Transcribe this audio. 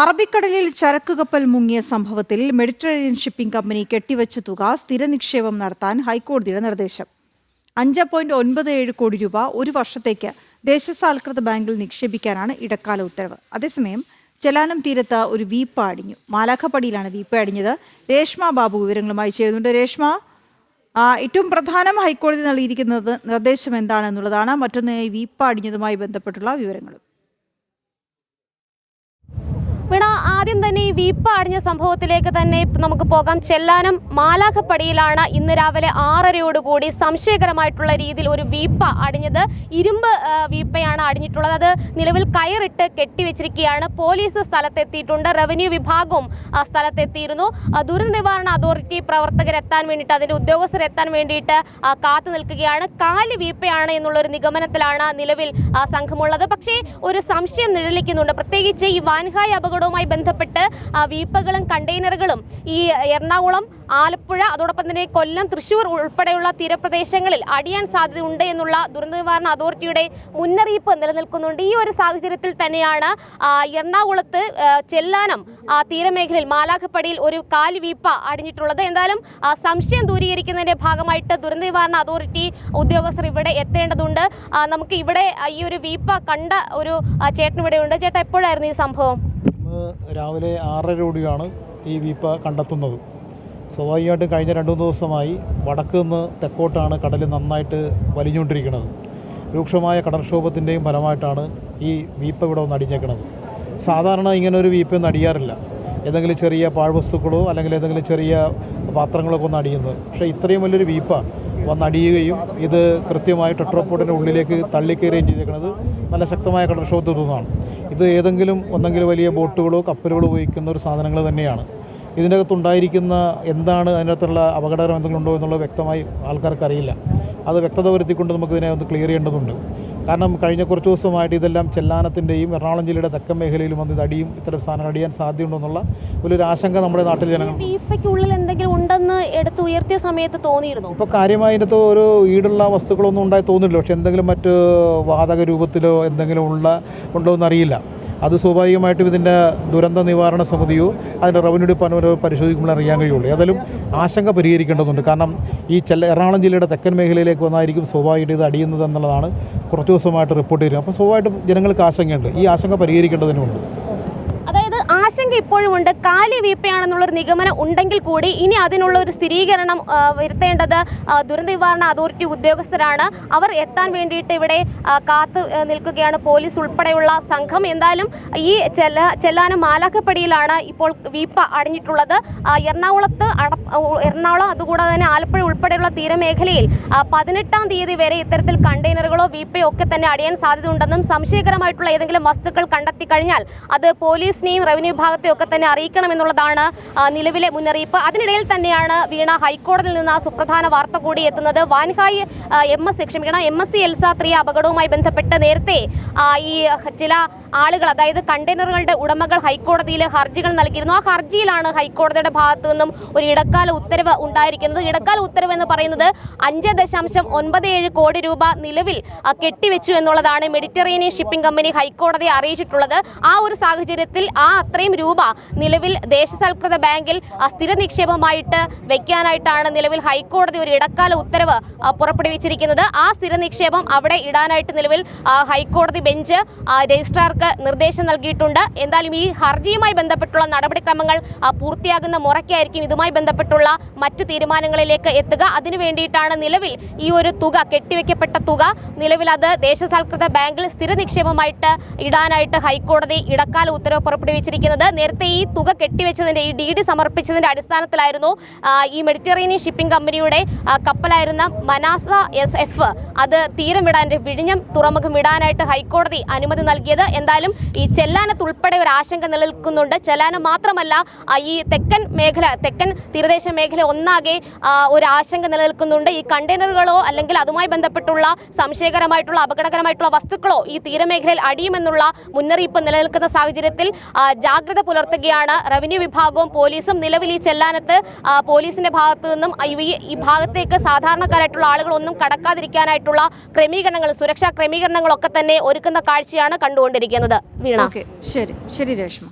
അറബിക്കടലിൽ ചരക്കുകപ്പൽ മുങ്ങിയ സംഭവത്തിൽ മെഡിറ്ററേനിയൻ ഷിപ്പിംഗ് കമ്പനി കെട്ടിവച്ച തുക സ്ഥിര നിക്ഷേപം നടത്താൻ ഹൈക്കോടതിയുടെ നിർദ്ദേശം. 5.97 കോടി രൂപ ഒരു വർഷത്തേക്ക് ദേശസാൽകൃത ബാങ്കിൽ നിക്ഷേപിക്കാനാണ് ഇടക്കാല ഉത്തരവ്. അതേസമയം ചെലാനം തീരത്ത് ഒരു വീപ്പ അടിഞ്ഞു. മാലാഖപ്പടിയിലാണ് വീപ്പ അടിഞ്ഞത്. രേഷ്മ ബാബു വിവരങ്ങളുമായി ചേരുന്നുണ്ട്. രേഷ്മ, ഏറ്റവും പ്രധാനം ഹൈക്കോടതി നൽകിയിരിക്കുന്നത് നിർദ്ദേശം എന്താണെന്നുള്ളതാണ്. മറ്റൊന്ന് വീപ്പ അടിഞ്ഞതുമായി ബന്ധപ്പെട്ടുള്ള വിവരങ്ങളും. ആദ്യം തന്നെ ഈ വീപ്പ അടിഞ്ഞ സംഭവത്തിലേക്ക് തന്നെ നമുക്ക് പോകാം. ചെല്ലാനം മാലാഖപ്പടിയിലാണ് ഇന്ന് രാവിലെ 6:30 സംശയകരമായിട്ടുള്ള രീതിയിൽ ഒരു വീപ്പ അടിഞ്ഞത്. ഇരുമ്പ് വീപ്പയാണ് അടിഞ്ഞിട്ടുള്ളത്. അത് നിലവിൽ കയറിട്ട് കെട്ടിവെച്ചിരിക്കുകയാണ്. പോലീസ് സ്ഥലത്തെത്തിയിട്ടുണ്ട്. റവന്യൂ വിഭാഗവും സ്ഥലത്തെത്തിയിരുന്നു. ദുരന്ത നിവാരണ അതോറിറ്റി പ്രവർത്തകരെത്താൻ വേണ്ടിയിട്ട്, അതിൻ്റെ ഉദ്യോഗസ്ഥരെത്താൻ വേണ്ടിയിട്ട് കാത്തു നിൽക്കുകയാണ്. കാലി വീപ്പയാണ് എന്നുള്ളൊരു നിഗമനത്തിലാണ് നിലവിൽ സംഘമുള്ളത്. പക്ഷേ ഒരു സംശയം നിഴലിക്കുന്നുണ്ട്. പ്രത്യേകിച്ച് ഈ വാൻഹായ് അപകടവുമായി ബന്ധപ്പെട്ട് വീപ്പകളും കണ്ടെയ്നറുകളും ഈ എറണാകുളം, ആലപ്പുഴ, അതോടൊപ്പം തന്നെ കൊല്ലം, തൃശ്ശൂർ ഉൾപ്പെടെയുള്ള തീരപ്രദേശങ്ങളിൽ അടിയാൻ സാധ്യതയുണ്ട് എന്നുള്ള ദുരന്ത നിവാരണ അതോറിറ്റിയുടെ മുന്നറിയിപ്പ് നിലനിൽക്കുന്നുണ്ട്. ഈ ഒരു സാഹചര്യത്തിൽ തന്നെയാണ് എറണാകുളത്ത് ചെല്ലാനം തീരമേഖലയിൽ മാലാഖപ്പടിയിൽ ഒരു കാലി വീപ്പ അടിഞ്ഞിട്ടുള്ളത്. എന്തായാലും സംശയം ദൂരീകരിക്കുന്നതിന്റെ ഭാഗമായിട്ട് ദുരന്ത നിവാരണ അതോറിറ്റി ഉദ്യോഗസ്ഥർ ഇവിടെ എത്തേണ്ടതുണ്ട്. നമുക്ക് ഇവിടെ ഈ ഒരു വീപ്പ കണ്ട ഒരു ചേട്ടൻ ഇവിടെ ഉണ്ട്. ചേട്ടാ, എപ്പോഴായിരുന്നു ഈ സംഭവം? രാവിലെ 6:30 ഈ വീപ്പ കണ്ടെത്തുന്നത്. സ്വാഭാവികമായിട്ടും കഴിഞ്ഞ 2 ദിവസമായി വടക്ക് നിന്ന് തെക്കോട്ടാണ് കടൽ നന്നായിട്ട് വലിഞ്ഞുകൊണ്ടിരിക്കുന്നത്. രൂക്ഷമായ കടൽക്ഷോഭത്തിൻ്റെയും ഫലമായിട്ടാണ് ഈ വീപ്പ ഇവിടെ വന്ന് അടിഞ്ഞേക്കുന്നത്. സാധാരണ ഇങ്ങനൊരു വീപ്പൊന്നും അടിയാറില്ല. ഏതെങ്കിലും ചെറിയ പാഴ്വസ്തുക്കളോ അല്ലെങ്കിൽ ഏതെങ്കിലും ചെറിയ പാത്രങ്ങളൊക്കെ ഒന്ന് അടിയുന്നത്. പക്ഷേ ഇത്രയും വലിയൊരു വീപ്പ വന്നടിയുകയും ഇത് കൃത്യമായി ടെട്രോപോഡിൻ്റെ ഉള്ളിലേക്ക് തള്ളിക്കയറുകയും ചെയ്തേക്കുന്നത് നല്ല ശക്തമായ കടൽക്ഷോഭത്തിൽ നിന്നാണ്. ഇത് ഏതെങ്കിലും ഒന്നെങ്കിലും വലിയ ബോട്ടുകളോ കപ്പലുകളോ ഉപയോഗിക്കുന്ന ഒരു സാധനങ്ങൾ തന്നെയാണ്. ഇതിൻ്റെ അകത്തുണ്ടായിരിക്കുന്ന എന്താണ്, അതിനകത്തുള്ള അപകടകരം എന്തെങ്കിലും ഉണ്ടോ എന്നുള്ളത് വ്യക്തമായി ആൾക്കാർക്ക് അറിയില്ല. അത് വ്യക്തത വരുത്തിക്കൊണ്ട് നമുക്കിതിനെ ഒന്ന് ക്ലിയർ ചെയ്യേണ്ടതുണ്ട്. കാരണം കഴിഞ്ഞ കുറച്ച് ദിവസമായിട്ട് ഇതെല്ലാം ചെല്ലാനത്തിൻ്റെയും എറണാകുളം ജില്ലയുടെ തെക്കൻ മേഖലയിലും വന്ന് ഇതടിയും ഇത്തരം സാധനങ്ങൾ അടിയാൻ സാധ്യതയുണ്ടെന്നുള്ള ഒരു ആശങ്ക നമ്മുടെ നാട്ടിൽ ജനങ്ങൾ വീപ്പയ്ക്കുള്ളിൽ എന്തെങ്കിലും ഉണ്ടെന്ന് എടുത്ത് ഉയർത്തിയ സമയത്ത് തോന്നിയിരുന്നു. ഇപ്പോൾ കാര്യമായി അതിനകത്ത് ഒരു ഈടുള്ള വസ്തുക്കളൊന്നും ഉണ്ടായി തോന്നില്ല. പക്ഷെ എന്തെങ്കിലും മറ്റ് വാതക രൂപത്തിലോ എന്തെങ്കിലും ഉണ്ടോ എന്നറിയില്ല. അത് സ്വാഭാവികമായിട്ടും ഇതിൻ്റെ ദുരന്ത നിവാരണ സമിതിയോ അതിൻ്റെ റവന്യൂ ഡിപ്പാർട്ട്മെൻറ്റോ പരിശോധിക്കുമ്പോൾ അറിയാൻ കഴിയുള്ളൂ. ഏതായാലും ആശങ്ക പരിഹരിക്കേണ്ടതുണ്ട്. കാരണം ഈ എറണാകുളം ജില്ലയുടെ തെക്കൻ മേഖലയിലേക്ക് വന്നായിരിക്കും സ്വാഭാവികമായിട്ട് ഇത് അടിയുന്നത് എന്നുള്ളതാണ് കുറച്ച് ദിവസമായിട്ട് റിപ്പോർട്ട് ചെയ്യുന്നത്. അപ്പോൾ സ്വാഭാവികമായിട്ടും ജനങ്ങൾക്ക് ആശങ്കയുണ്ട്. ഈ ആശങ്ക പരിഹരിക്കേണ്ടതിനുണ്ട്. അതായത് ആശങ്ക ഇപ്പോഴും ഉണ്ട്. കാലി വീപ്പയാണെന്നുള്ളൊരു നിഗമനം ഉണ്ടെങ്കിൽ കൂടി ഇനി അതിനുള്ള ഒരു സ്ഥിരീകരണം വരുത്തേണ്ടത് ദുരന്ത നിവാരണ അതോറിറ്റി ഉദ്യോഗസ്ഥരാണ്. അവർ എത്താൻ വേണ്ടിയിട്ട് ഇവിടെ കാത്തു നിൽക്കുകയാണ്, പോലീസ് ഉൾപ്പെടെയുള്ള സംഘം. എന്തായാലും ഈ ചെല്ലാനം മാലാഖപ്പടിയിലാണ് ഇപ്പോൾ വീപ്പ അടിഞ്ഞിട്ടുള്ളത്. എറണാകുളം അതുകൂടാതെ തന്നെ ആലപ്പുഴ ഉൾപ്പെടെയുള്ള തീരമേഖലയിൽ 18-ാം തീയതി വരെ ഇത്തരത്തിൽ കണ്ടെയ്നറുകളോ വീപ്പയോ ഒക്കെ തന്നെ അടിയാൻ സാധ്യതയുണ്ടെന്നും സംശയകരമായിട്ടുള്ള ഏതെങ്കിലും വസ്തുക്കൾ കണ്ടെത്തി കഴിഞ്ഞാൽ അത് പോലീസിനെയും റവന്യൂ വിഭാഗത്തെയും ഒക്കെ തന്നെ അറിയിക്കണമെന്നുള്ളതാണ് നിലവിലെ മുന്നറിയിപ്പ്. അതിനിടയിൽ തന്നെയാണ് വീണ ഹൈക്കോടതിയിൽ നിന്ന് ആ സുപ്രധാന വാർത്ത കൂടി എത്തുന്നത്. വാൻഹായ് MSC എൽസ 3 അപകടവുമായി ബന്ധപ്പെട്ട് നേരത്തെ ഈ ചില ആളുകൾ, അതായത് കണ്ടെയ്നറുകളുടെ ഉടമകൾ ഹൈക്കോടതിയിൽ ഹർജികൾ നൽകിയിരുന്നു. ആ ഹർജിയിലാണ് ഹൈക്കോടതിയുടെ ഭാഗത്തു നിന്നും ഒരു ഇടക്കാല ഉത്തരവ് ഉണ്ടായിരിക്കുന്നത്. ഇടക്കാല ഉത്തരവ് എന്ന് പറയുന്നത് 5.97 കോടി രൂപ നിലവിൽ കെട്ടിവെച്ചു എന്നുള്ളതാണ് മെഡിറ്ററേനിയൻ ഷിപ്പിംഗ് കമ്പനി ഹൈക്കോടതിയെ അറിയിച്ചിട്ടുള്ളത്. ആ ഒരു സാഹചര്യത്തിൽ അത്രയും രൂപ നിലവിൽ ദേശസാൽകൃത ബാങ്കിൽ സ്ഥിര നിക്ഷേപമായിട്ട് വെക്കാനായിട്ടാണ് നിലവിൽ ഹൈക്കോടതി ഒരു ഇടക്കാല ഉത്തരവ് പുറപ്പെടുവിച്ചിരിക്കുന്നത്. ആ സ്ഥിര നിക്ഷേപം അവിടെ ഇടാനായിട്ട് നിലവിൽ ഹൈക്കോടതി ബെഞ്ച് രജിസ്ട്രാർക്ക് നിർദ്ദേശം നൽകിയിട്ടുണ്ട്. എന്തായാലും ഈ ഹർജിയുമായി ബന്ധപ്പെട്ടുള്ള നടപടിക്രമങ്ങൾ പൂർത്തിയാകുന്ന മുറയ്ക്കായിരിക്കും ഇതുമായി ബന്ധപ്പെട്ടുള്ള മറ്റ് തീരുമാനങ്ങളിലേക്ക് എത്തുക. അതിനു വേണ്ടിയിട്ടാണ് നിലവിൽ ഈ ഒരു തുക, കെട്ടിവെക്കപ്പെട്ട തുക നിലവിൽ അത് ദേശസാൽകൃത ബാങ്കിൽ സ്ഥിര നിക്ഷേപമായിട്ട് ഇടാനായിട്ട് ഹൈക്കോടതി ഇടക്കാല ഉത്തരവ് പുറപ്പെടുവിച്ചിരിക്കുന്നത്. നേരത്തെ ഈ തുക കെട്ടിവെച്ചതിന്റെ, ഈ DD സമർപ്പിച്ചതിന്റെ അടിസ്ഥാനത്തിലായിരുന്നു ഈ മെഡിറ്ററേനിയൻ ഷിപ്പിംഗ് കമ്പനിയുടെ കപ്പലായിരുന്ന മനാസ SF അത് തീരം വിടാൻ, വിഴിഞ്ഞം തുറമുഖം വിടാനായിട്ട് ഹൈക്കോടതി അനുമതി നൽകിയത്. എന്തായാലും ഈ ചെല്ലാനത്ത് ഉൾപ്പെടെ ഒരു ആശങ്ക നിലനിൽക്കുന്നുണ്ട്. ചെല്ലാനം മാത്രമല്ല, ഈ തെക്കൻ തീരദേശ മേഖല ഒന്നാകെ ഒരു ആശങ്ക നിലനിൽക്കുന്നുണ്ട്. ഈ കണ്ടെയ്നറുകളോ അല്ലെങ്കിൽ അതുമായി ബന്ധപ്പെട്ടുള്ള സംശയകരമായിട്ടുള്ള അപകടകരമായിട്ടുള്ള വസ്തുക്കളോ ഈ തീരമേഖലയിൽ അടിയുമെന്നുള്ള മുന്നറിയിപ്പ് നിലനിൽക്കുന്ന സാഹചര്യത്തിൽ ജാഗ്രത ജാഗ്രത പുലർത്തുകയാണ് റവന്യൂ വിഭാഗവും പോലീസും. നിലവിൽ ഈ ചെല്ലാനത്ത് പോലീസിന്റെ ഭാഗത്തു നിന്നും ഈ ഭാഗത്തേക്ക് സാധാരണക്കാരായിട്ടുള്ള ആളുകളൊന്നും കടക്കാതിരിക്കാനായിട്ടുള്ള ക്രമീകരണങ്ങൾ, സുരക്ഷാ ക്രമീകരണങ്ങളൊക്കെ തന്നെ ഒരുക്കുന്ന കാഴ്ചയാണ് കണ്ടുകൊണ്ടിരിക്കുന്നത്. വീണ, ശരി രേഷ്മ.